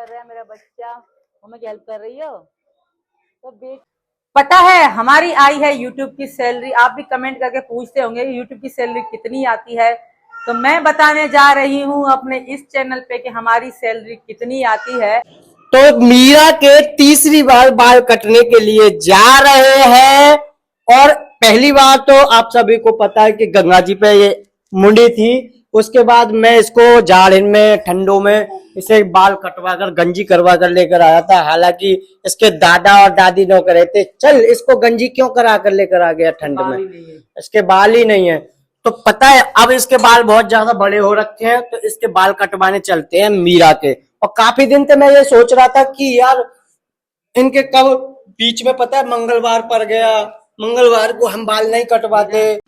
कर रहा है मेरा बच्चा, मम्मा की हेल्प कर रही हो। तो पता है हमारी आई है यूट्यूब की सैलरी। आप भी कमेंट करके पूछते होंगे यूट्यूब की सैलरी कितनी आती है, तो मैं बताने जा रही हूँ अपने इस चैनल पे कि हमारी सैलरी कितनी आती है। तो मीरा के तीसरी बार बाल कटने के लिए जा रहे हैं। और पहली बार तो आप सभी को पता है कि गंगा जी पे ये मुंडी थी। उसके बाद मैं इसको जाड़ में ठंडों में इसे बाल कटवा कर गंजी करवा कर लेकर आया था। हालांकि इसके दादा और दादी ने कह रहे थे चल इसको गंजी क्यों करा कर लेकर आ गया ठंड में, इसके बाल ही नहीं है। तो पता है अब इसके बाल बहुत ज्यादा बड़े हो रखे हैं, तो इसके बाल कटवाने चलते हैं मीरा के। और काफी दिन से मैं ये सोच रहा था कि यार इनके कब बीच में पता है मंगलवार पड़ गया, मंगलवार को हम बाल नहीं कटवाते।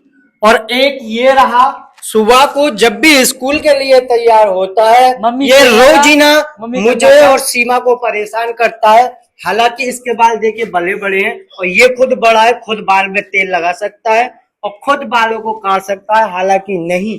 और एक ये रहा सुबह को जब भी स्कूल के लिए तैयार होता है ये रोजीना मुझे और सीमा को परेशान करता है। हालांकि इसके बाल देखिए बड़े बड़े हैं और ये खुद बड़ा है, खुद बाल में तेल लगा सकता है और खुद बालों को काट सकता है। हालांकि नहीं,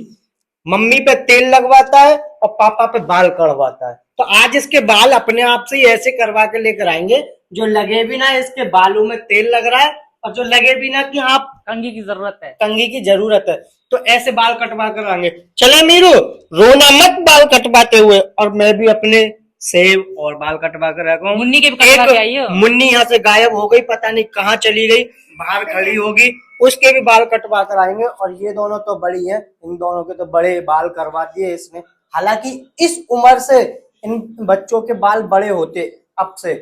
मम्मी पे तेल लगवाता है और पापा पे बाल कटवाता है। तो आज इसके बाल अपने आप से ही ऐसे करवा के लेकर आएंगे जो लगे भी ना इसके बालों में तेल लग रहा है और जो लगे भी ना कि हाँ कंघी की जरूरत है, कंघी की जरूरत है। तो ऐसे बाल कटवा कर आएंगे। चले मीरू रोना मत बाल कटवाते हुए। और मैं भी अपने सेब और बाल कटवा कर रखा हूँ। मुन्नी के भी कटवा के आई हो। मुन्नी यहाँ से गायब हो गई, पता नहीं कहाँ चली गई, बाहर खड़ी होगी, उसके भी बाल कटवा कर आएंगे। और ये दोनों तो बड़ी हैं, इन दोनों के तो बड़े बाल करवा दिए इसने। हालांकि इस उम्र से इन बच्चों के बाल बड़े होते अब से,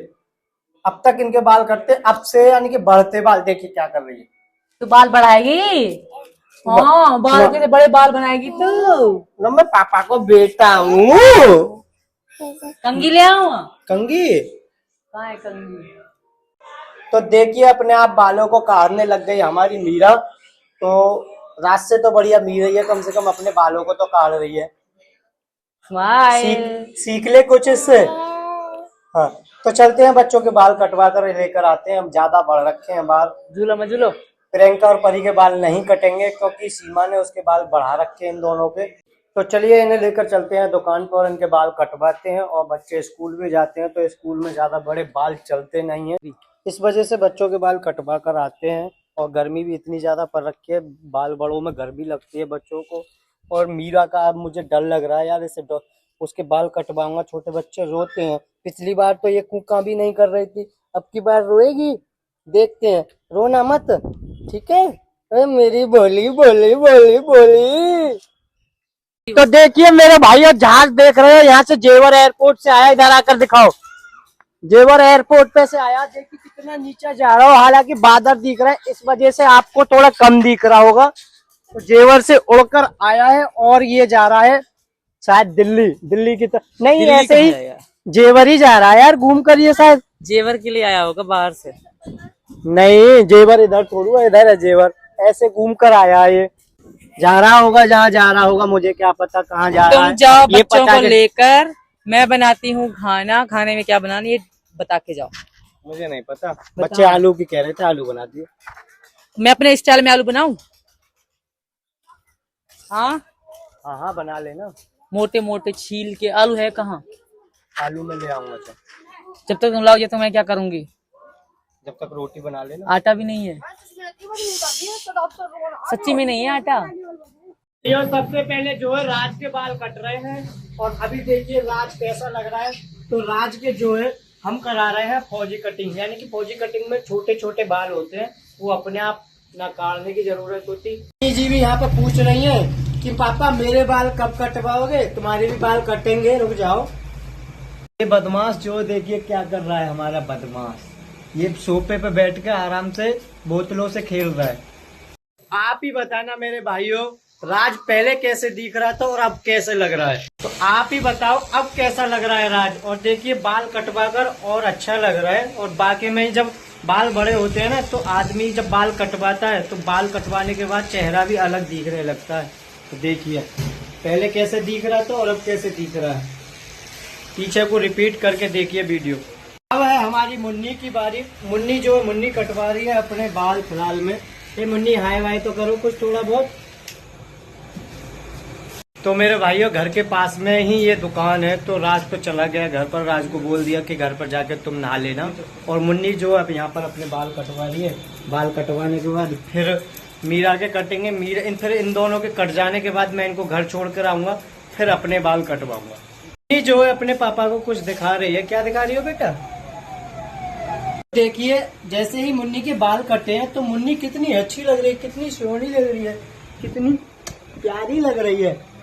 अब तक इनके बाल कटते अब से, यानी कि बढ़ते बाल। देखिए क्या कर रही है, तो बाल बढ़ाएगी। हाँ बाल के बड़े बाल बनाएगी। तो मैं पापा को बेटा हूँ। कंघी ले आओ। कंघी कहाँ है कंघी? तो देखिए अपने आप बालों को काटने लग गई हमारी मीरा। तो रात से तो बढ़िया मीरा है, कम से कम अपने बालों को तो काट रही है। सीख ले कुछ इससे। हाँ तो चलते हैं बच्चों के बाल कटवा कर लेकर आते हैं। हम ज्यादा बढ़ रखे हैं बाल। झूलो में झूलो। प्रियंका और परी के बाल नहीं कटेंगे क्योंकि सीमा ने उसके बाल बढ़ा रखे हैं इन दोनों के। तो चलिए इन्हें लेकर चलते हैं दुकान पर और इनके बाल कटवाते हैं। और बच्चे स्कूल भी जाते हैं तो स्कूल में ज्यादा बड़े बाल चलते नहीं है, इस वजह से बच्चों के बाल कटवा कर आते हैं। और गर्मी भी इतनी ज्यादा पड़ रखी है, बाल बड़ों में गर्मी लगती है बच्चों को। और मीरा का अब मुझे डर लग रहा है यार, इसे उसके बाल कटवाऊंगा, छोटे बच्चे रोते हैं। पिछली बार तो ये कूका भी नहीं कर रही थी, अब की बार रोएगी। देखते हैं, रोना मत, ठीक है? अरे मेरी बोली बोली बोली बोली। तो देखिए मेरे भाई जहाज देख रहे हैं, यहाँ से जेवर एयरपोर्ट से आया, इधर आकर दिखाओ। जेवर एयरपोर्ट पे से आया, देखिए कितना नीचे जा रहा हो। हालांकि बादल दिख रहा है, इस वजह से आपको थोड़ा कम दिख रहा होगा। तो जेवर से उड़कर आया है और ये जा रहा है शायद दिल्ली की तरफ। नहीं ऐसे ही जेवर ही जा रहा है यार, घूम कर। ये शायद जेवर के लिए आया होगा बाहर से। नहीं जेवर इधर थोड़ा, इधर है जेवर। ऐसे घूम कर आया है, ये जा रहा होगा जहाँ जा रहा होगा, मुझे क्या पता कहाँ जा रहा है। तुम जाओ बच्चों को लेकर, मैं बनाती हूँ खाना। खाने में क्या बनाना ये बता के जाओ। मुझे नहीं पता, बच्चे आलू की कह रहे थे, आलू बना दिए। मैं अपने स्टाइल में आलू बनाऊं? हाँ हाँ बना लेना। मोटे मोटे छील के। आलू है कहाँ? आलू में ले आऊंगा। जब तक तुम लाओगे तो मैं क्या करूंगी? जब तक रोटी बना लेना। आटा भी नहीं है, सच्ची में नहीं है आटा। ये सबसे पहले जो है राज के बाल कट रहे हैं। और अभी देखिए राज कैसा लग रहा है। तो राज के जो है हम करा रहे हैं फौजी कटिंग, यानी कि फौजी कटिंग में छोटे छोटे बाल होते हैं, वो अपने आप ना काटने की जरूरत होती। जी भी यहाँ पे पूछ रही है कि पापा मेरे बाल कब कटवाओगे? तुम्हारे भी बाल कटेंगे, रुक जाओ। ये बदमाश जो देखिए क्या कर रहा है, हमारा बदमाश ये सोफे पे बैठ के आराम से बोतलों से खेल रहा है। आप ही बताना मेरे भाइयों, राज पहले कैसे दिख रहा था और अब कैसे लग रहा है? तो आप ही बताओ अब कैसा लग रहा है राज। और देखिए बाल कटवा कर और अच्छा लग रहा है। और बाकी में जब बाल बड़े होते हैं ना, तो आदमी जब बाल कटवाता है तो बाल कटवाने के बाद चेहरा भी अलग दिखने लगता है। तो देखिए पहले कैसे दिख रहा था और अब कैसे दिख रहा है। पीछे को रिपीट करके देखिए वीडियो। अब है हमारी मुन्नी की बारी। मुन्नी जो है मुन्नी कटवा रही है अपने बाल फिलहाल में। ये मुन्नी हाय वाय तो करो कुछ थोड़ा बहुत। तो मेरे भाइयों घर के पास में ही ये दुकान है, तो राज तो चला गया घर पर। राज को बोल दिया कि घर पर जाके तुम नहा लेना, और मुन्नी जो अब यहाँ पर अपने बाल कटवा रही है। बाल कटवाने के बाद फिर मीरा के कटेंगे। फिर इन दोनों के कट जाने के बाद मैं इनको घर छोड़ कर आऊंगा, फिर अपने बाल कटवाऊंगा। ये जो है अपने पापा को कुछ दिखा रही है। क्या दिखा रही हो बेटा? देखिए जैसे ही मुन्नी के बाल कटे हैं तो मुन्नी कितनी अच्छी लग रही है, कितनी सोहनी लग रही है, कितनी प्यारी लग रही है।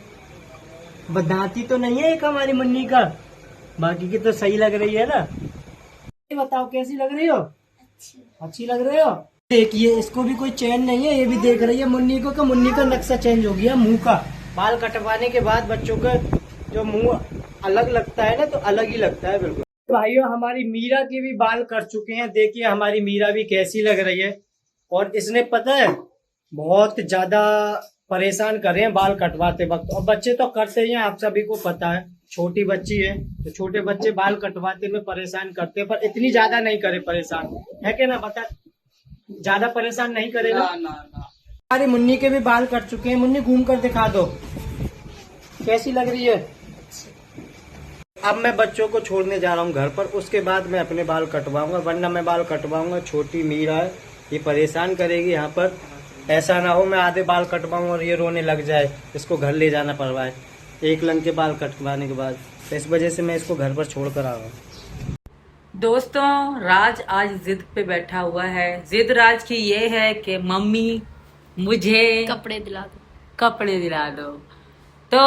बदाती तो नहीं है एक हमारी मुन्नी का, बाकी की तो सही लग रही है ना। ये बताओ कैसी लग रही हो? अच्छी लग रही हो। देखिए इसको भी कोई चैन नहीं है, ये भी देख रही है मुन्नी को कि मुन्नी का नक्शा चेंज हो गया मुंह का। बाल कटवाने के बाद बच्चों का जो मुंह अलग लगता है ना, तो अलग ही लगता है बिल्कुल। भाइयों हमारी मीरा के भी बाल कट चुके हैं। देखिए हमारी मीरा भी कैसी लग रही है। और इसने पता है बहुत ज्यादा परेशान कर रहे हैं बाल कटवाते वक्त। और बच्चे तो करते ही हैं, आप सभी को पता है। छोटी बच्ची है तो छोटे बच्चे बाल कटवाते में परेशान करते हैं, पर इतनी ज्यादा नहीं करे परेशान, है कि ना? बता, ज्यादा परेशान नहीं करेगा ना। हमारी मुन्नी के भी बाल कट चुके हैं। मुन्नी घूम कर दिखा दो कैसी लग रही है। अब मैं बच्चों को छोड़ने जा रहा हूँ घर पर, उसके बाद मैं अपने बाल कटवाऊंगा, वरना मैं बाल कटवाऊंगा। छोटी मीरा है, ये परेशान करेगी यहाँ पर। ऐसा ना हो मैं आधे बाल कटवाऊं और ये रोने लग जाए, इसको घर ले जाना पड़वाए एक लंग के बाल कटवाने के बाद। तो इस वजह से मैं इसको घर पर छोड़ कर आ रहा हूँ। दोस्तों राज आज जिद पे बैठा हुआ है। जिद राज की ये है कि मम्मी मुझे कपड़े दिला दो, कपड़े दिला दो। तो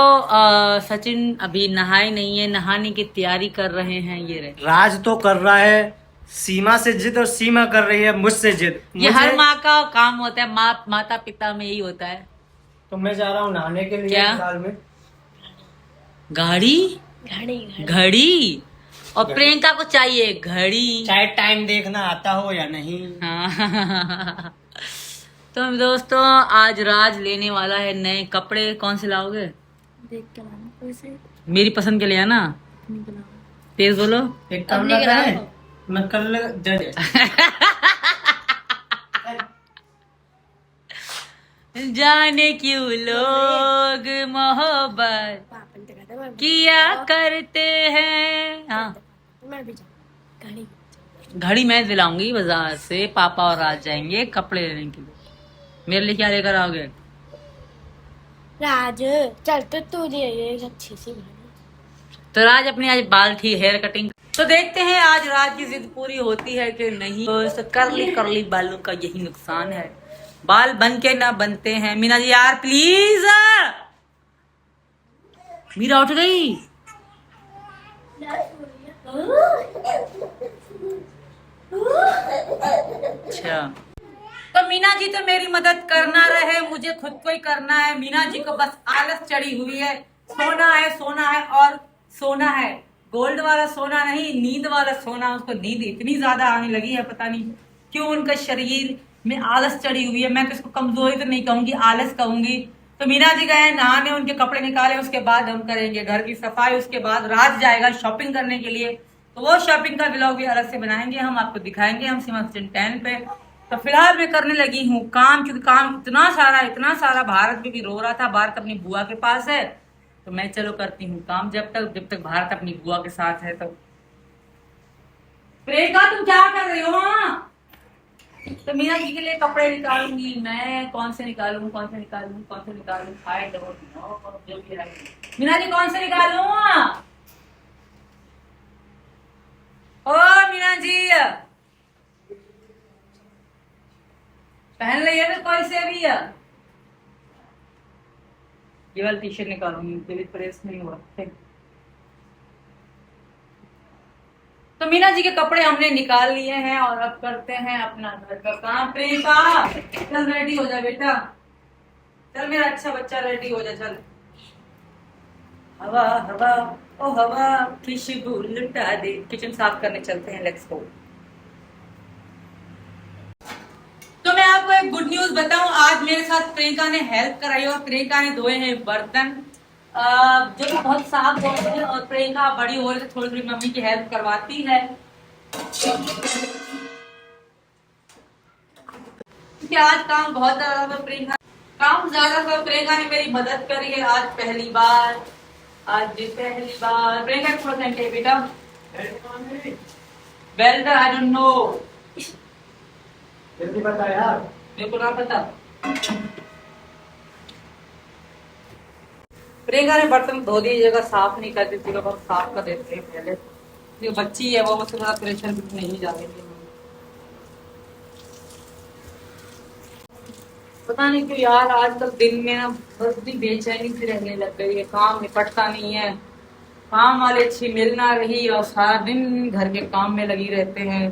सचिन अभी नहाए नहीं है, नहाने की तैयारी कर रहे हैं। ये रहे राज तो कर रहा है सीमा से जिद, और सीमा कर रही है मुझसे जिद। ये हर माँ का काम होता है, माता पिता में यही होता है। तो मैं जा रहा हूँ नहाने के लिए। क्या? साल में घड़ी घड़ी और प्रियंका को चाहिए घड़ी, चाहे टाइम देखना आता हो या नहीं। हाँ। तो दोस्तों आज राज लेने वाला है नए कपड़े। कौन से लाओगे? देख के लाना, वैसे मेरी पसंद के लिए आना। तेज बोलो। एक काम ना करें, मैं कल जाने क्यों लोग मोहब्बत किया करते हैं। हाँ घड़ी मैं दिलाऊंगी बाजार से। पापा और राज जाएंगे कपड़े लेने के लिए। मेरे लिए क्या लेकर आओगे? राज चल तो तू ले एक अच्छी सी घड़ी। तो राज अपनी आज बाल ठीक हेयर कटिंग। तो देखते हैं आज राज की जिद पूरी होती है कि नहीं। तो करली बालों का यही नुकसान है, बाल बन के ना बनते हैं। मीना जी यार प्लीज। मीरा उठ गई। अच्छा तो मीना जी तो मेरी मदद करना रहे, मुझे खुद को ही करना है। मीना जी को बस आलस चढ़ी हुई है। सोना है सोना है और सोना है। गोल्ड वाला सोना नहीं, नींद वाला सोना। उसको नींद इतनी ज्यादा आने लगी है, पता नहीं क्यों उनका शरीर में आलस चढ़ी हुई है। मैं तो इसको कमजोरी तो नहीं कहूंगी, आलस कहूंगी। तो मीना जी गए नहाने, उनके कपड़े निकाले, उसके बाद हम करेंगे घर की सफाई। उसके बाद राज जाएगा शॉपिंग करने के लिए, तो वो शॉपिंग का व्लॉग भी अलग से बनाएंगे, हम आपको दिखाएंगे। हम सीमा किचन 10 पे। तो फिलहाल मैं करने लगी हूँ काम, क्योंकि काम इतना सारा भारत भी रो रहा था। भारत अपनी बुआ के पास है, तो मैं चलो करती हूँ काम जब तक भारत अपनी बुआ के साथ है। तो प्रियंका तुम क्या कर रही हो? तो मीना जी के लिए कपड़े निकालूंगी मैं। कौन से निकालूं? आई डोंट नो जो भी है। मीना जी कौन से निकालूं? ओ मीना जी पहन लिया ना कोई से भी। ये वाली टी शर्ट निकालूंगी, ये भी प्रेस नहीं हुआ। तो मीना जी के कपड़े हमने निकाल लिए हैं और अब करते हैं अपना घर का काम। प्रियंका चल रेडी हो जा बेटा, चल मेरा अच्छा बच्चा रेडी हो जा। चल हवा हवा ओ हवा खुशबू लुटा दे। किचन साफ करने चलते हैं, लेट्स गो। तो मैं आपको एक गुड न्यूज बताऊं, आज मेरे साथ प्रियंका ने हेल्प कराई और प्रियंका ने धोए हैं बर्तन जो कि बहुत साफ हो रहे हैं। और प्रियंका बड़ी हो रही है, थोड़ी थोड़ी मम्मी की हेल्प करवाती है, क्योंकि आज काम बहुत ज्यादा था। प्रियंका काम ज्यादा तो प्रियंका ने मेरी मदद करी है आज पहली बार। प्रियंका थोड़ा सा है बेटा। वेल्डर आई डोंट नो, जल्दी बता यार। मेरे को ना पता। प्रियंका ने बर्तन धो दिए, जगह साफ नहीं कर देती, बहुत साफ कर देते हैं पहले। जो बच्ची है वो मुझसे थोड़ा प्रेशर भी नहीं जाती। पता नहीं क्यों यार आजकल दिन में ना बस भी बेचैनी सी रहने लग गई है, काम निपटता नहीं है। काम वाले अच्छी मिल ना रही और सारा दिन घर के काम में लगी रहते हैं।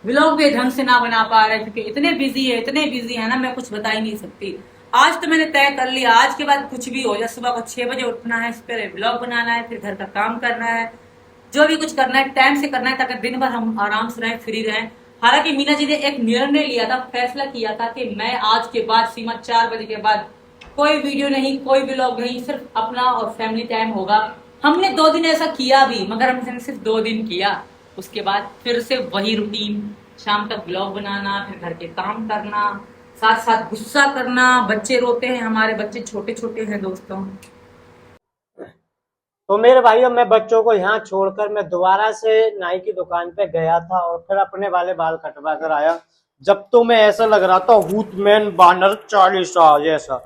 व्लॉग भी ढंग से ना बना पा रहे क्योंकि इतने बिजी है ना, मैं कुछ बता ही नहीं सकती। आज तो मैंने तय कर लिया, आज के बाद कुछ भी हो जाए, सुबह को 6 बजे उठना है, इस पर व्लॉग बनाना है, फिर घर का काम करना है, जो भी कुछ करना है टाइम से करना है, ताकि दिन भर हम आराम से रहें, फ्री रहें। हालांकि मीना जी ने एक निर्णय लिया था, फैसला किया था कि मैं आज के बाद सीमा 4 बजे के बाद कोई वीडियो नहीं, कोई व्लॉग नहीं, सिर्फ अपना और फैमिली टाइम होगा। हमने 2 दिन ऐसा किया भी, मगर हमने सिर्फ 2 दिन किया। उसके बाद फिर से वही रूटीन, शाम तक व्लॉग बनाना, फिर घर के काम करना, साथ साथ गुस्सा करना। बच्चे रोते हैं, हमारे बच्चे छोटे छोटे हैं दोस्तों। तो मेरे भाइयों, मैं बच्चों को यहाँ छोड़कर मैं दोबारा से नाई की दुकान पे गया था और फिर अपने वाले बाल कटवा कर आया। जब तो मैं ऐसा लग रहा था हुटमैन बानर 40 जैसा,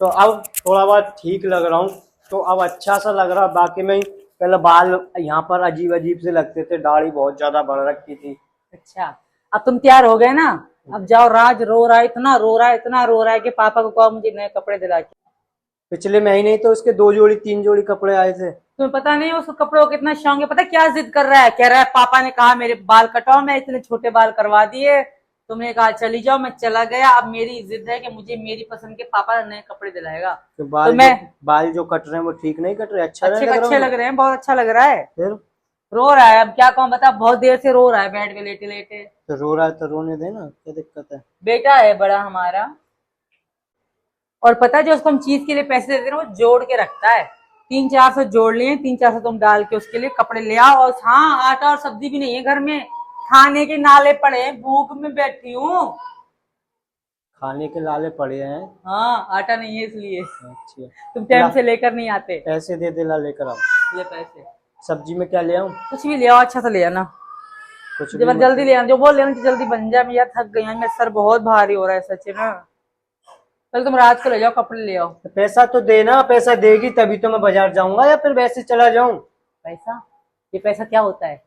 तो अब थोड़ा बहुत ठीक लग रहा हूँ, तो अब अच्छा सा लग रहा। बाकी में पहले बाल यहाँ पर अजीब अजीब से लगते थे, दाढ़ी बहुत ज्यादा बढ़ रखी थी। अच्छा, अब तुम तैयार हो गए ना? अब जाओ, राज रो रहा है, इतना रो रहा है, इतना रो रहा है कि पापा को कहो मुझे नए कपड़े दिला के। पिछले महीने ही तो उसके 2 जोड़ी 3 जोड़ी कपड़े आए थे। तुम्हें पता नहीं उसको कपड़ों का कितना शौक है? पता क्या जिद कर रहा है? कह रहा है पापा ने कहा मेरे बाल कटाओ, मैं इतने छोटे बाल करवा दिए, तुमने कहा चली जाओ, मैं चला गया। अब मेरी जिद है कि मुझे मेरी पसंद के पापा नए कपड़े दिलाएगा। तो बाल जो कट रहे हैं वो ठीक नहीं कट रहे, अच्छे लग रहे हैं, बहुत अच्छा लग रहा है। फिर रो रहा है, अब क्या कहूँ बता, बहुत देर से रो रहा है बेड पे लेटे लेटे। तो रो रहा है तो रोने देना, क्या दिक्कत है? बेटा है बड़ा हमारा। और पता है जो उसको हम चीज के लिए पैसे देते हैं वो जोड़ के रखता है। 300-400 जोड़ लिए, 300-400 तुम डाल के उसके लिए कपड़े ले आओ। और हाँ, आटा और सब्जी भी नहीं है घर में, खाने के नाले पड़े हैं, भूख में बैठी हूँ। खाने के लाले पड़े हैं? हाँ, आटा नहीं है इसलिए। अच्छा, तुम टाइम से लेकर नहीं आते। पैसे दे दे, ला लेकर आओ। ये पैसे सब्जी में क्या ले आऊं? कुछ भी ले आओ, अच्छा सा ले आना, कुछ जल्दी ले आना, जो बोल लेना जल्दी बन जाए। मैं यार थक गई हूँ, मेरा सर बहुत भारी हो रहा है सच ना। चल तुम रात को ले जाओ, कपड़े ले आओ। पैसा तो देना, पैसा देगी तभी तो मैं बाजार जाऊंगा, या फिर वैसे चला जाऊं? पैसा? ये पैसा क्या होता है?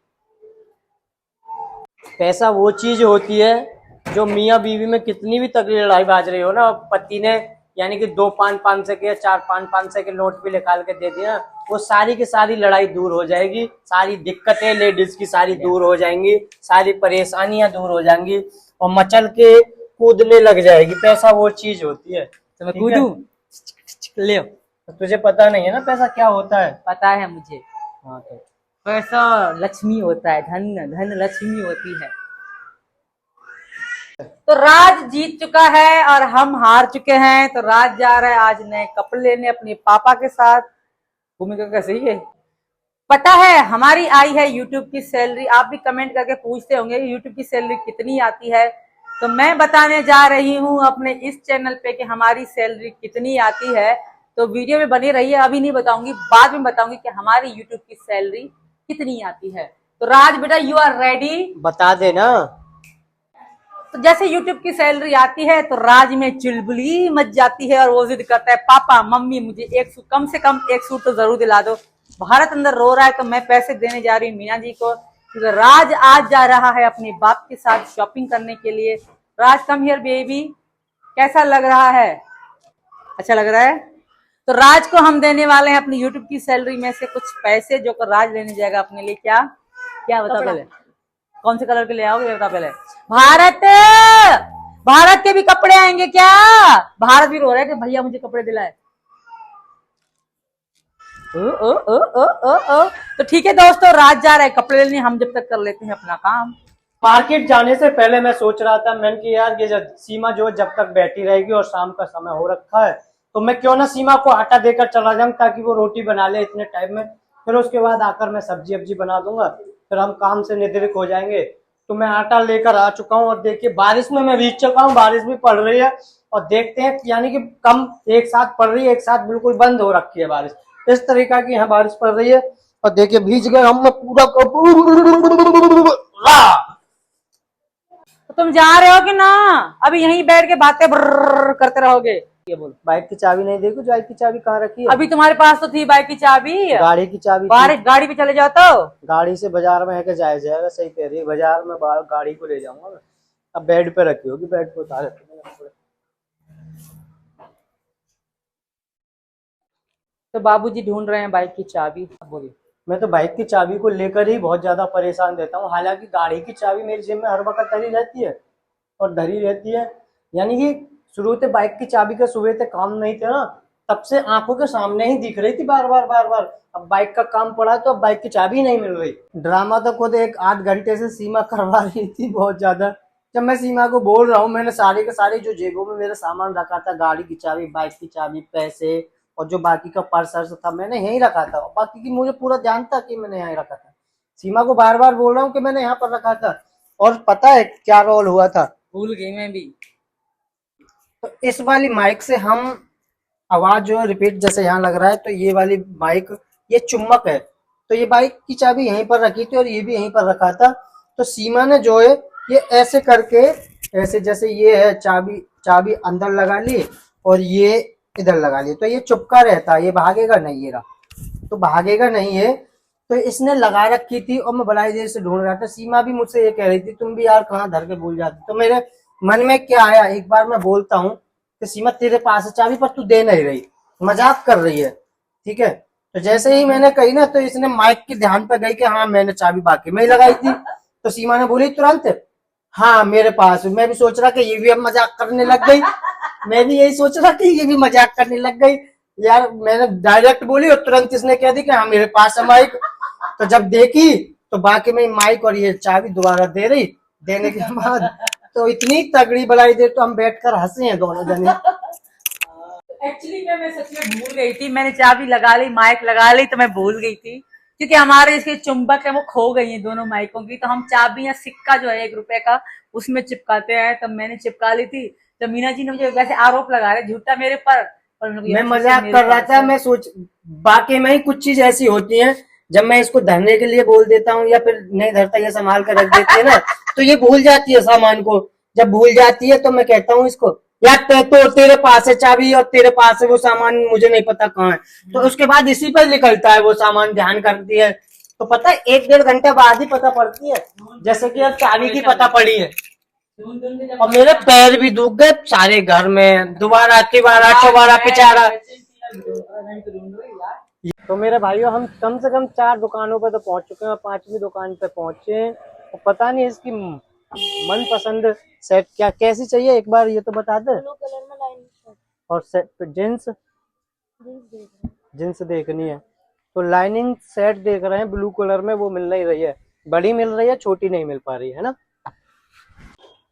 पैसा वो चीज होती है जो मियाँ बीवी में कितनी भी तगड़ी लड़ाई बाज रही हो ना, पति ने यानी कि 2 500 के या 4 500 के नोट भी निकाल के दे दिया, वो सारी की सारी लड़ाई दूर हो जाएगी, सारी दिक्कतें लेडीज की सारी दूर हो जाएंगी, सारी परेशानियां दूर हो जाएंगी और मचल के कूदने लग जाएगी। पैसा वो चीज होती है। तो मैं कूदूं? ले आओ। तो तुझे पता नहीं है ना पैसा क्या होता है? पता है मुझे। हाँ, तो पैसा लक्ष्मी होता है, धन धन लक्ष्मी होती है। तो राज जीत चुका है और हम हार चुके हैं। तो राज जा रहा है आज नए कपड़े लेने अपने पापा के साथ। भूमिका कैसे ही है? पता है हमारी आई है यूट्यूब की सैलरी। आप भी कमेंट करके पूछते होंगे यूट्यूब की सैलरी कितनी आती है, तो मैं बताने जा रही हूँ अपने इस चैनल पे कि हमारी सैलरी कितनी आती है। तो वीडियो में बनी रही है, अभी नहीं बताऊंगी, बाद में बताऊंगी कि हमारी यूट्यूब की सैलरी कितनी आती है। तो राज बेटा, यू आर रेडी? बता देना। तो जैसे यूट्यूब की सैलरी आती है तो राज में चुलबुली मच जाती है और वो जिद करता है पापा मम्मी मुझे एक सूट, कम से कम एक सूट तो जरूर दिला दो। भारत अंदर रो रहा है तो मैं पैसे देने जा रही हूँ मीना जी को, क्योंकि राज आज जा रहा है अपने बाप के साथ शॉपिंग करने के लिए। राज कम हियर बेबी, कैसा लग रहा है? अच्छा लग रहा है? तो राज को हम देने वाले हैं अपनी यूट्यूब की सैलरी में से कुछ पैसे, जो को राज लेने जाएगा अपने लिए। क्या क्या बता पहले, कौन से कलर के ले आओगे बता पहले। भारत, भारत के भी कपड़े आएंगे क्या? भारत भी रो रहा है कि भैया मुझे कपड़े दिलाए। ओ ओ ओ ओ ओ ओ। तो ठीक है दोस्तों, राज जा रहा है कपड़े लेने, हम जब तक कर लेते हैं अपना काम। मार्केट जाने से पहले मैं सोच रहा था, मैंने कि यार ये सीमा जो जब तक बैठी रहेगी और शाम का समय हो रखा है, तो मैं क्यों ना सीमा को आटा देकर चला जाऊं ताकि वो रोटी बना ले इतने टाइम में, फिर उसके बाद आकर मैं सब्जी अब्जी बना दूंगा, फिर हम काम से निवृत्त हो जाएंगे। तो मैं आटा लेकर आ चुका हूँ और देखिए बारिश में मैं भीग चुका हूँ, बारिश भी पड़ रही है, और देखते हैं, यानी कि कम एक साथ पड़ रही है, एक साथ बिल्कुल बंद हो रखी है बारिश। इस तरीका की यहाँ बारिश पड़ रही है। और देखिए भीज गए हम पूरा। तो तुम जा रहे हो कि ना? अभी यहीं बैठ के बातें ब्रर करते रहोगे? ये बोलो। बाइक की चाबी नहीं देखो, बाइक की चाबी कहाँ रखी है? अभी तुम्हारे पास तो थी बाइक की चाबी, गाड़ी की चाबी गाड़ी पे चले जाओ तो। गाड़ी से बाजार में है कि जाया जाएगा? सही कह रही है, बाजार में गाड़ी को ले जाऊंगा मैं। अब बेड पे रखी होगी, बेड पे उतार तो बाबूजी ढूंढ रहे हैं बाइक की चाबी। बोलिए। मैं तो बाइक की चाबी को लेकर ही बहुत ज्यादा परेशान रहता हूँ। हालांकि गाड़ी की चाबी मेरी जेब में हर वक्त धरी रहती है और धरी रहती है। यानी कि शुरू से बाइक की चाबी का सुबह से काम नहीं था ना, तब से आंखों के सामने ही दिख रही थी बार बार बार बार। अब बाइक का काम पड़ा तो अब बाइक की चाबी नहीं मिल रही। ड्रामा तो खुद एक आध घंटे से सीमा करवा रही थी बहुत ज्यादा। जब मैं सीमा को बोल रहा हूँ, मैंने सारे के सारे जो जेबों में मेरा सामान रखा था, गाड़ी की चाबी, बाइक की चाबी, पैसे और जो बाकी का पर्स था, मैंने यहीं रखा था। बाकी की मुझे पूरा ध्यान था कि मैंने यहीं रखा था। सीमा को बार बार बोल रहा हूँ कि मैंने यहाँ पर रखा था। और पता है क्या रोल हुआ था? भूल गई मैं भी। तो इस वाली माइक से हम आवाज जो है रिपीट जैसे यहाँ लग रहा है, तो ये वाली माइक ये चुम्बक है। तो ये बाइक की चाबी यहीं पर रखी थी और ये भी यहीं पर रखा था। तो सीमा ने जो है ये ऐसे करके, ऐसे जैसे ये है चाबी, चाबी अंदर लगा ली और ये इधर लगा ली, तो ये चुपका रहता है, ये भागेगा नहीं। ये रहा, तो भागेगा नहीं है। तो इसने लगा रखी थी और मैं बड़ी देर से ढूंढ रहा था। सीमा भी मुझसे ये कह रही थी तुम भी यार कहाँ धर के भूल जाती। तो मेरे मन में क्या आया, एक बार मैं बोलता हूँ कि सीमा तेरे पास है चाबी पर तू दे नहीं रही, मजाक कर रही है, ठीक है। तो जैसे ही मैंने कही ना, तो इसने माइक के ध्यान पर गई कि हाँ मैंने चाबी बाकी में ही लगाई थी। तो सीमा ने बोली तुरंत हाँ मेरे पास। मैं भी सोच रहा कि ये भी अब मजाक करने लग गई। मैं भी यही सोच रहा कि ये भी मजाक करने लग गई यार। मैंने डायरेक्ट बोली और तुरंत इसने कह दी कि हाँ मेरे पास है माइक। तो जब देखी तो बाकी में माइक और ये चाबी दोबारा दे रही। देने के बाद तो इतनी तगड़ी बनाई दे, तो हम बैठकर हंसे हैं दोनों जने। एक्चुअली मैं सच में भूल गई थी। मैंने चाबी लगा ली, माइक लगा ली, तो मैं भूल गई थी क्योंकि हमारे इसके चुंबक है वो खो गई है दोनों माइकों की। तो हम चाबी या सिक्का जो है 1 रुपए का उसमें चिपकाते हैं, तब मैंने चिपका ली थी। तो मीना जी ने मुझे वैसे आरोप लगा रहे झूठा मेरे पर। मैं मजाक कर रहा था। मैं सोच बाकी में ही कुछ चीज ऐसी होती है, जब मैं इसको धरने के लिए बोल देता हूँ या फिर नहीं धरता, ये संभाल कर रख देती है ना, तो ये भूल जाती है सामान को। जब भूल जाती है तो मैं कहता हूँ इसको यार तो तेरे पास है चाबी और तेरे पास है वो सामान, मुझे नहीं पता कहाँ है। तो उसके बाद इसी पर निकलता है वो सामान, ध्यान करती है। तो पता है 1-1.5 घंटे बाद ही पता पड़ती है, जैसे कि अब चाबी की पता पड़ी है। और मेरे पैर भी दुख गए सारे घर में, दोबारा तिबारा पिचारा। तो मेरे भाइयों हम कम से कम 4 दुकानों पर तो पहुंच चुके हैं और 5वीं दुकान पे पहुंचे हैं। और पता नहीं इसकी मनपसंद सेट क्या कैसी चाहिए, एक बार ये तो बता दे। ब्लू कलर में लाइनिंग शर्ट और सेट जींस जींस देखनी है, तो लाइनिंग सेट देख रहे हैं ब्लू कलर में। वो मिल नहीं रही है, बड़ी मिल रही है, छोटी नहीं मिल पा रही है ना।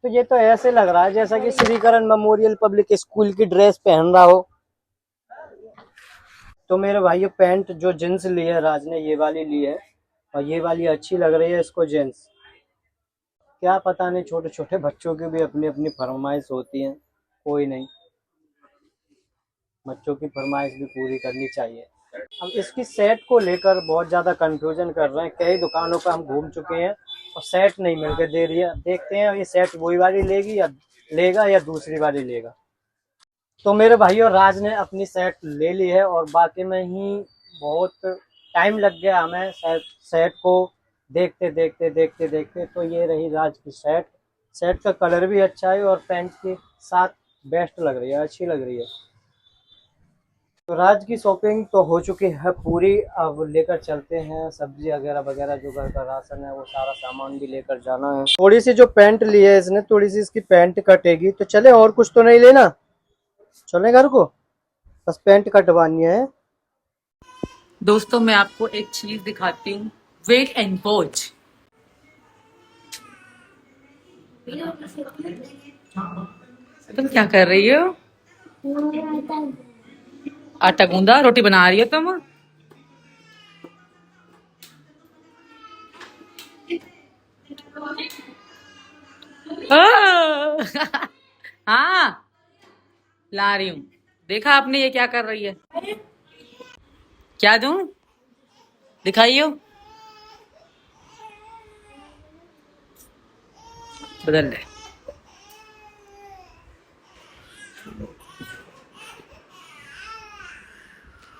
तो ये तो ऐसे लग रहा है जैसा कि श्रीकरण मेमोरियल पब्लिक स्कूल की ड्रेस पहन रहा हो। तो मेरे भाइयों पैंट जो जींस ली है राज ने, ये वाली ली है और ये वाली अच्छी लग रही है इसको जींस। क्या पता नहीं, छोटे छोटे बच्चों की भी अपनी अपनी फरमाइश होती है, कोई नहीं, बच्चों की फरमाइश भी पूरी करनी चाहिए। अब इसकी सेट को लेकर बहुत ज़्यादा कंफ्यूजन कर रहे हैं। कई दुकानों पर हम घूम चुके हैं और सेट नहीं मिलकर दे रही है। देखते हैं ये सेट वही वाली लेगा या दूसरी वाली लेगा। तो मेरे भाइयों राज ने अपनी सेट ले ली है और बाकी में ही बहुत टाइम लग गया हमें सेट को देखते देखते। तो ये रही राज की सेट। सेट का कलर भी अच्छा है और पैंट के साथ बेस्ट लग रही है, अच्छी लग रही है। तो राज की शॉपिंग तो हो चुकी है पूरी। अब लेकर चलते हैं सब्जी वगैरह वगैरह, जो घर का राशन है वो सारा सामान भी लेकर जाना है। थोड़ी सी जो पैंट ली है इसने, थोड़ी सी इसकी पैंट कटेगी तो चले, और कुछ तो नहीं लेना, चले घर को, बस पैंट कटवानी है। दोस्तों मैं आपको एक चीज दिखाती हूँ, वेट एंड वॉच। तुम क्या कर रही हो? आटा गूंदा, रोटी बना रही हो तुम? हाँ। ला रही हूँ। देखा आपने ये क्या कर रही है? क्या दूं? दिखाइयो। बदल ले।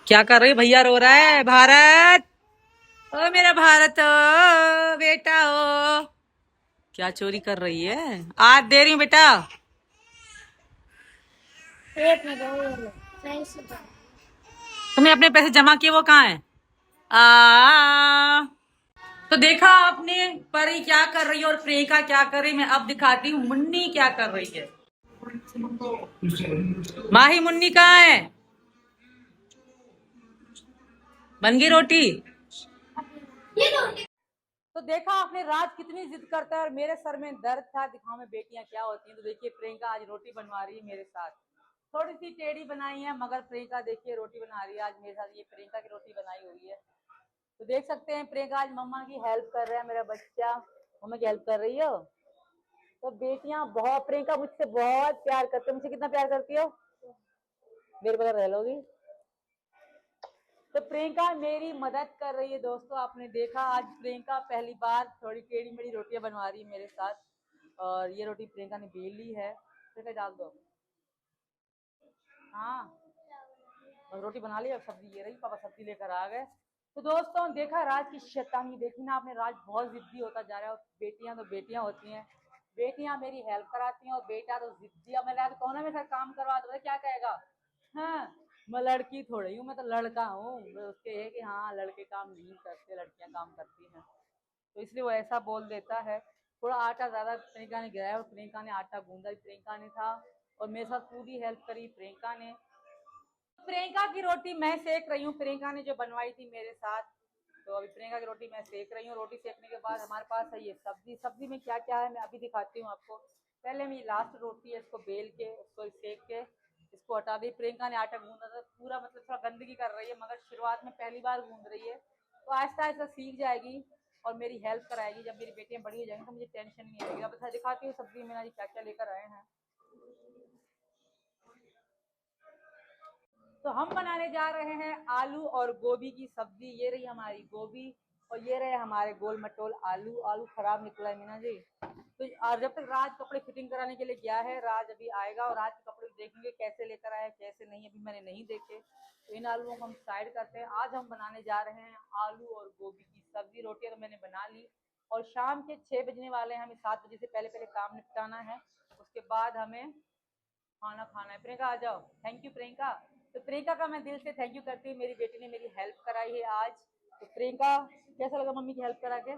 क्या कर रही है? भैया रो रहा है। भारत, ओ मेरा भारत, ओ बेटा, ओ क्या चोरी कर रही है? आज दे रही हूँ बेटा। एक में दो पैसे दो। तुमने अपने पैसे जमा किए, वो कहाँ है? तो देखा आपने परी क्या कर रही है और प्रियंका क्या कर रही है। मैं अब दिखाती हूँ मुन्नी क्या कर रही है। माही, मुन्नी कहाँ है? बन गई रोटी? तो देखा आपने राज कितनी जिद करता है और मेरे सर में दर्द था। दिखाओ में बेटियां क्या होती हैं। तो देखिए प्रियंका आज रोटी बनवा रही है मेरे साथ। थोड़ी सी टेढ़ी बनाई है मगर प्रियंका देखिए रोटी बना रही है आज मेरे साथ। ये प्रियंका की रोटी बनाई हुई है। तो देख सकते हैं प्रियंका आज मम्मा की हेल्प कर रहा है। मेरा बच्चा मम्मा की हेल्प कर रही हो। तो बेटियां बहुत, प्रियंका मुझसे बहुत प्यार करती है। मुझसे कितना प्यार करती हो? मेरे बगैर रह लोगी? तो प्रियंका मेरी मदद कर रही है दोस्तों। आपने देखा आज प्रियंका पहली बार थोड़ी टेढ़ी मेढ़ी रोटियां बनवा रही है मेरे साथ। और ये रोटी प्रियंका ने बेल ली है। प्रियंका डाल दो। हाँ, बस रोटी बना ली। अब सब्जी ये रही, पापा सब्जी लेकर आ गए। तो दोस्तों देखा राज की शैतानी देखी ना आपने। राज बहुत जिद्दी होता जा रहा है। और बेटियां तो बेटियां होती हैं। बेटियां मेरी हेल्प कराती हैं और बेटा तो जिद्दी। अब मैं कौन मेरे साथ काम करवा दो, क्या कहेगा? हाँ, मैं लड़की थोड़ी हूँ, मैं तो लड़का हूँ। उसके है कि हाँ लड़के काम नहीं करते, लड़कियां काम करती हैं। तो इसलिए वो ऐसा बोल देता है। थोड़ा आटा ज्यादा प्रियंका ने गिराया और प्रियंका ने आटा गूंदा भी प्रियंका ने था। और मेरे साथ पूरी हेल्प करी प्रियंका ने। प्रियंका की रोटी मैं सेक रही हूँ। प्रियंका ने जो बनवाई थी मेरे साथ। तो अभी प्रियंका की रोटी मैं सेक रही हूँ। रोटी सेकने के बाद हमारे पास है ये सब्जी। सब्जी में क्या क्या है मैं अभी दिखाती हूँ आपको। पहले हम ये लास्ट रोटी है, इसको बेल के उसको सेक के इसको हटा दी। प्रियंका ने आटा गूंदा था पूरा, मतलब थोड़ा गंदगी कर रही है मगर शुरुआत में पहली बार गूंद रही है। तो आहिस्ता आहिस्ता सीख जाएगी और मेरी हेल्प कराएगी। जब मेरी बेटियां बड़ी हो जाएंगी तो मुझे टेंशन नहीं रहेगी। अब दिखाती हूँ सब्जी में आज क्या क्या लेकर आए हैं। तो हम बनाने जा रहे हैं आलू और गोभी की सब्जी। ये रही हमारी गोभी और ये रहे हमारे गोल मटोल आलू। आलू खराब निकला है मीना जी। तो और जब तक राज कपड़े फिटिंग कराने के लिए गया है, राज अभी आएगा और राज के कपड़े देखेंगे कैसे लेकर आए कैसे नहीं। अभी मैंने नहीं देखे। तो इन आलूओं को हम साइड करते हैं। आज हम बनाने जा रहे हैं आलू और गोभी की सब्जी। रोटियां तो मैंने बना ली और शाम के 6 बजने वाले हैं। हमें 7 बजे से पहले पहले काम निपटाना है। उसके बाद हमें खाना खाना है। प्रियंका आ जाओ। Thank you Priyanka. तो प्रियंका का मैं दिल से थैंक यू करती हूँ। मेरी बेटी ने मेरी हेल्प कराई है आज। तो प्रियंका कैसा लगा मम्मी की हेल्प करा के?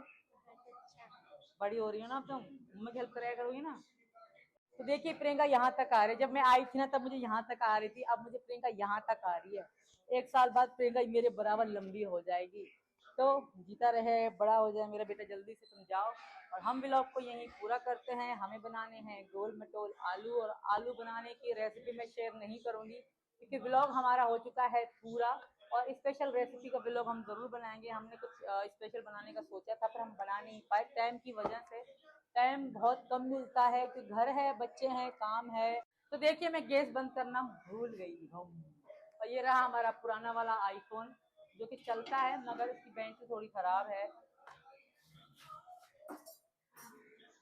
बड़ी हो रही हो ना अब तुम, मम्मी की हेल्प कराया करोगी ना। तो देखिए प्रियंका यहाँ तक आ रही है। जब मैं आई थी ना तब मुझे यहाँ तक आ रही थी, अब मुझे प्रियंका यहाँ तक आ रही है। 1 साल बाद प्रियंका मेरे बराबर लंबी हो जाएगी। तो जीता रहे, बड़ा हो जाए मेरा बेटा जल्दी से। तुम जाओ और हम व्लॉग को यहीं पूरा करते हैं। हमें बनाने हैं गोल मटोल आलू और आलू बनाने की रेसिपी मैं शेयर नहीं करूंगी क्योंकि व्लॉग हमारा हो चुका है पूरा। और स्पेशल रेसिपी का व्लॉग हम जरूर बनाएंगे। हमने कुछ स्पेशल बनाने का सोचा था पर हम बना नहीं पाए टाइम की वजह से। टाइम बहुत कम मिलता है क्योंकि घर है, बच्चे हैं, काम है। तो देखिए मैं गैस बंद करना भूल गई हूँ। और ये रहा हमारा पुराना वाला आईफोन जो कि चलता है मगर इसकी बैटरी थोड़ी खराब है।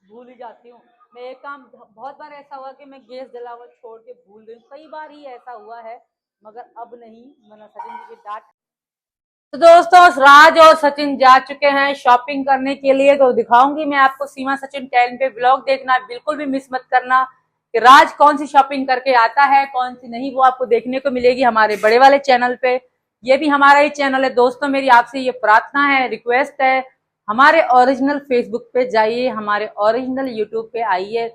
भूल ही जाती हूँ मैं एक काम। बहुत बार ऐसा हुआ कि मैं गैस जला हुआ छोड़ के भूल गई। कई बार ही ऐसा हुआ है मगर अब नहीं। मैंने सचिन जी की डांट। तो दोस्तों राज और सचिन जा चुके हैं शॉपिंग करने के लिए। तो दिखाऊंगी मैं आपको सीमा सचिन टैलेंट पे। ब्लॉग देखना बिल्कुल भी मिस मत करना कि राज कौन सी शॉपिंग करके आता है कौन सी नहीं। वो आपको देखने को मिलेगी हमारे बड़े वाले चैनल पे। ये भी हमारा ही चैनल है दोस्तों। मेरी आपसे ये प्रार्थना है, रिक्वेस्ट है, हमारे ओरिजिनल फेसबुक पे जाइए, हमारे ओरिजिनल यूट्यूब पे आइए।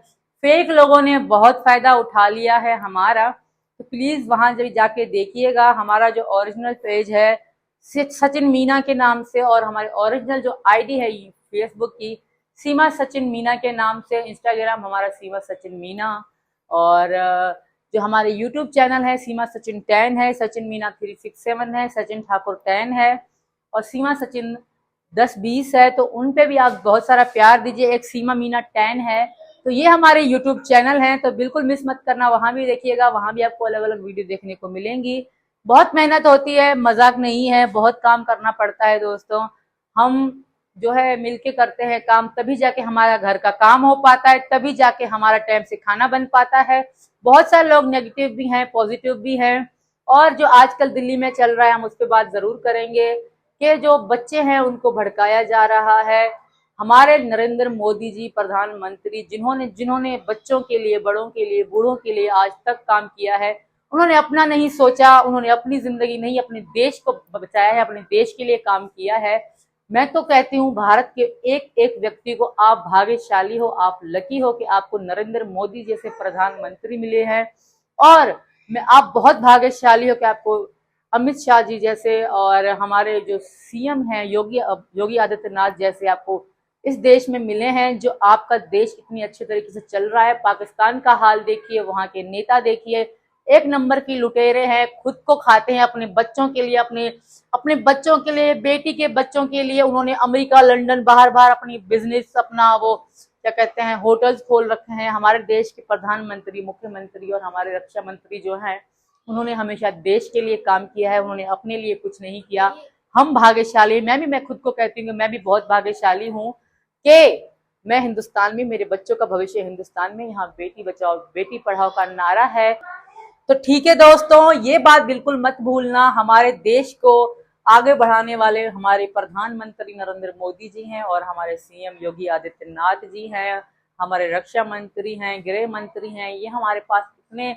फेक लोगों ने बहुत फायदा उठा लिया है हमारा। तो प्लीज वहां जाके देखिएगा। हमारा जो ओरिजिनल पेज है सचिन मीना के नाम से और हमारे ओरिजिनल जो आईडी है फेसबुक की सीमा सचिन मीना के नाम से। इंस्टाग्राम हमारा सीमा सचिन मीना। और जो हमारे यूट्यूब चैनल है सीमा सचिन 10 है, सचिन मीना 367 है, सचिन ठाकुर 10 है और सीमा सचिन 10-20 है। तो उन पे भी आप बहुत सारा प्यार दीजिए। एक सीमा मीना 10 है तो ये हमारे यूट्यूब चैनल हैं, तो बिल्कुल मिस मत करना, वहां भी देखिएगा, वहां भी आपको अलग अलग वीडियो देखने को मिलेंगी। बहुत मेहनत होती है, मजाक नहीं है, बहुत काम करना पड़ता है दोस्तों। हम जो है मिलके करते हैं काम, तभी जाके हमारा घर का काम हो पाता है, तभी जाके हमारा टाइम से खाना बन पाता है। बहुत सारे लोग नेगेटिव भी हैं, पॉजिटिव भी हैं, और जो आजकल दिल्ली में चल रहा है हम उस पर बात जरूर करेंगे कि जो बच्चे हैं उनको भड़काया जा रहा है। हमारे नरेंद्र मोदी जी प्रधानमंत्री, जिन्होंने जिन्होंने बच्चों के लिए, बड़ों के लिए, बूढ़ों के लिए आज तक काम किया है, उन्होंने अपना नहीं सोचा, उन्होंने अपनी जिंदगी नहीं, अपने देश को बचाया है, अपने देश के लिए काम किया है। मैं तो कहती हूँ भारत के एक एक व्यक्ति को आप भाग्यशाली हो, आप लकी हो कि आपको नरेंद्र मोदी जैसे प्रधानमंत्री मिले हैं, और आप बहुत भाग्यशाली हो कि आपको अमित शाह जी जैसे और हमारे जो सीएम हैं योगी आदित्यनाथ जैसे आपको इस देश में मिले हैं, जो आपका देश इतनी अच्छे तरीके से चल रहा है। पाकिस्तान का हाल देखिए, वहां के नेता देखिए, एक नंबर की लुटेरे हैं, खुद को खाते हैं, अपने बच्चों के लिए, अपने बच्चों के लिए, बेटी के बच्चों के लिए उन्होंने अमेरिका, लंदन, बाहर बाहर अपनी बिजनेस, अपना वो क्या कहते हैं, होटल्स खोल रखे हैं। हमारे देश के प्रधानमंत्री, मुख्यमंत्री और हमारे रक्षा मंत्री जो हैं, उन्होंने हमेशा देश के लिए काम किया है, उन्होंने अपने लिए कुछ नहीं किया। हम भाग्यशाली, मैं खुद को कहती हूँ कि मैं भी बहुत भाग्यशाली हूँ कि मैं हिंदुस्तान में, मेरे बच्चों का भविष्य हिंदुस्तान में, यहाँ बेटी बचाओ बेटी पढ़ाओ का नारा है। तो ठीक है दोस्तों, ये बात बिल्कुल मत भूलना, हमारे देश को आगे बढ़ाने वाले हमारे प्रधानमंत्री नरेंद्र मोदी जी हैं, और हमारे सीएम योगी आदित्यनाथ जी हैं, हमारे रक्षा मंत्री हैं, गृह मंत्री हैं। ये हमारे पास इतने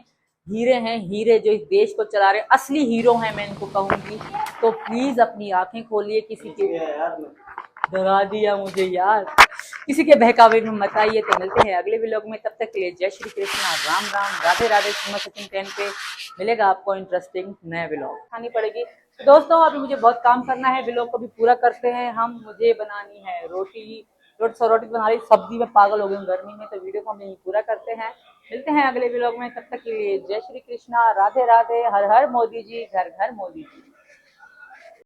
हीरे हैं, हीरे जो इस देश को चला रहे, असली हीरो हैं मैं इनको कहूंगी। तो प्लीज अपनी आंखें खोलिए, किसी के डरा दिया मुझे यार, किसी के बहकावे में मत आइए। तो मिलते हैं अगले व्लॉग में, तब तक के लिए जय श्री कृष्णा, राम राम, राधे राधे। सचिन 10 पे मिलेगा आपको इंटरेस्टिंग नया व्लॉग, खानी पड़ेगी। तो दोस्तों अभी मुझे बहुत काम करना है, व्लॉग को भी पूरा करते हैं हम। मुझे बनानी है रोटी बना रही, सब्जी में पागल हो गई हूँ गर्मी में, तो वीडियो को हम यहीं पूरा करते हैं। मिलते हैं अगले व्लॉग में, तब तक के लिए जय श्री कृष्णा, राधे राधे, हर हर मोदी जी, घर घर मोदी जी।